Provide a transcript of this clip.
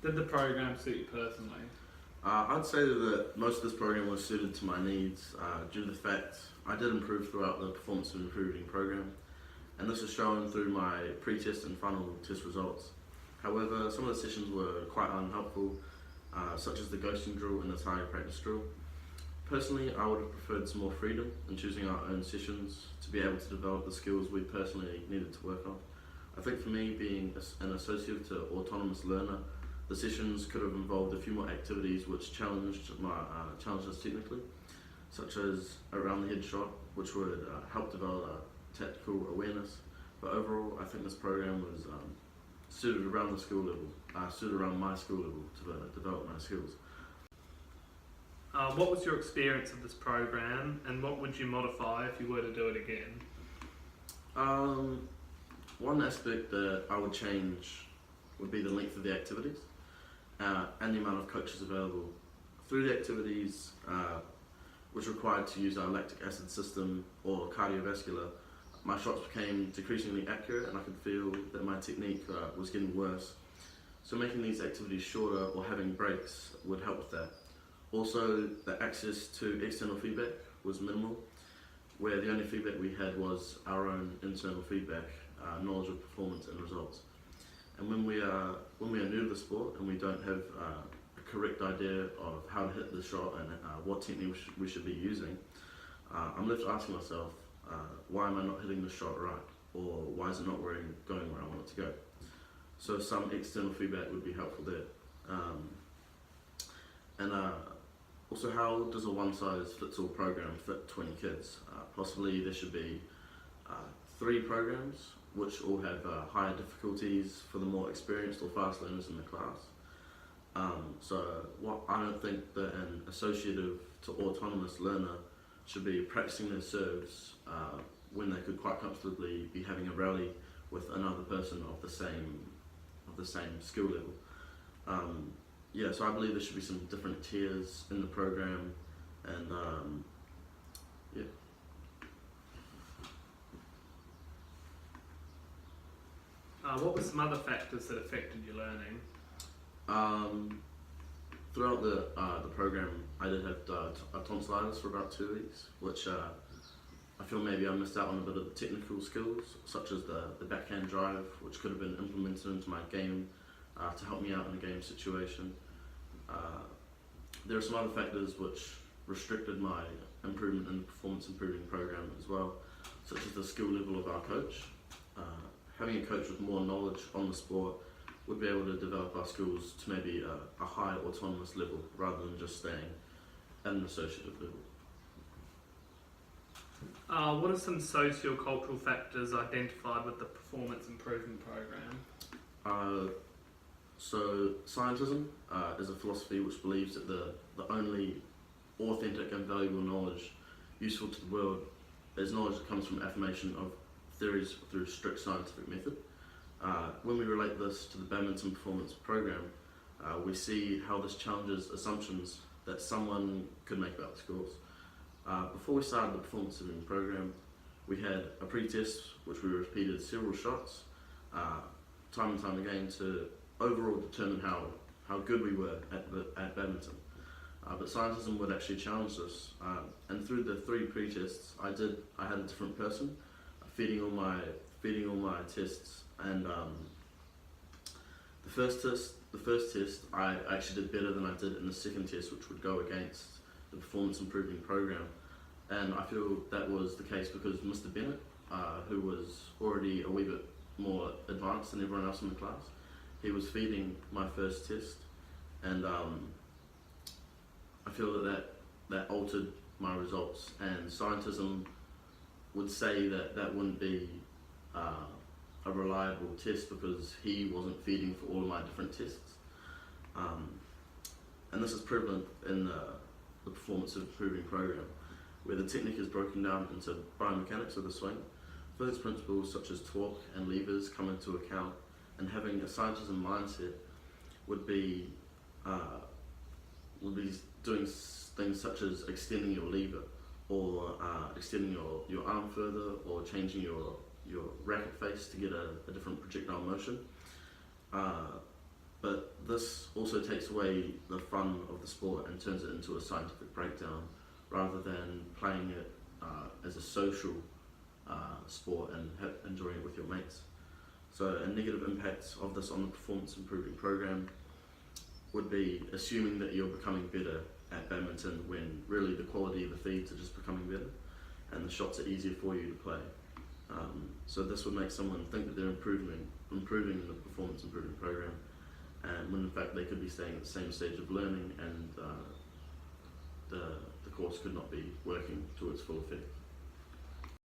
Did the program suit you personally? I'd say that most of this program was suited to my needs due to the fact I did improve throughout the performance improving program, and this is shown through my pre-test and final test results. However, some of the sessions were quite unhelpful, such as the ghosting drill and the target practice drill. Personally, I would have preferred some more freedom in choosing our own sessions to be able to develop the skills we personally needed to work on. I think for me, being an associate to autonomous learner, the sessions could have involved a few more activities which challenged us technically, such as around the head shot, which would help develop tactical awareness. But overall, I think this program was suited around the school level, suited around my school level to develop my skills. What was your experience of this program, and what would you modify if you were to do it again? One aspect that I would change would be the length of the activities and the amount of coaches available. Through the activities which required to use our lactic acid system or cardiovascular, my shots became decreasingly accurate and I could feel that my technique was getting worse. So making these activities shorter or having breaks would help with that. Also, the access to external feedback was minimal, where the only feedback we had was our own internal feedback, knowledge of performance and results. And when we are new to the sport and we don't have a correct idea of how to hit the shot and what technique we should be using, I'm left asking myself, why am I not hitting the shot right? Or why is it not going where I want it to go? So some external feedback would be helpful there. Also, how does a one-size-fits-all program fit 20 kids? Possibly there should be 3 programs which all have higher difficulties for the more experienced or fast learners in the class. I don't think that an associative to autonomous learner should be practicing their serves when they could quite comfortably be having a rally with another person of the same skill level. So I believe there should be some different tiers in the program, and What were some other factors that affected your learning? Throughout the program, I did have a tonsillitis for about 2 weeks, which I feel maybe I missed out on a bit of the technical skills, such as the backhand drive, which could have been implemented into my game to help me out in a game situation. There are some other factors which restricted my improvement in the performance improving program as well, such as the skill level of our coach. Having a coach with more knowledge on the sport would be able to develop our skills to maybe a high autonomous level rather than just staying at an associative level. What are some socio-cultural factors identified with the performance improvement program? So scientism is a philosophy which believes that the only authentic and valuable knowledge useful to the world is knowledge that comes from affirmation of theories through strict scientific method. When we relate this to the badminton performance program, we see how this challenges assumptions that someone could make about the scores. Before we started the performance improving program, we had a pre-test which we repeated several shots, time and time again, to overall determine how good we were at badminton. But scientism would actually challenge this, and through the 3 pre-tests, I had a different person feeding all my tests, and the first test I actually did better than I did in the second test, which would go against the performance improving program. And I feel that was the case because Mr. Bennett, who was already a wee bit more advanced than everyone else in the class, he was feeding my first test, and I feel that altered my results, and scientism would say that wouldn't be a reliable test because he wasn't feeding for all of my different tests. And this is prevalent in the performance improving program, where the technique is broken down into biomechanics of the swing. Physics principles such as torque and levers come into account, and having a scientism mindset would be doing things such as extending your lever, or extending your arm further, or changing your racket face to get a different projectile motion. But this also takes away the fun of the sport and turns it into a scientific breakdown rather than playing it as a social sport and enjoying it with your mates. So a negative impact of this on the performance improving program would be assuming that you're becoming better at badminton when really the quality of the feeds are just becoming better and the shots are easier for you to play. So this would make someone think that they're improving in the performance improving program, and when in fact they could be staying at the same stage of learning and the course could not be working to its full effect.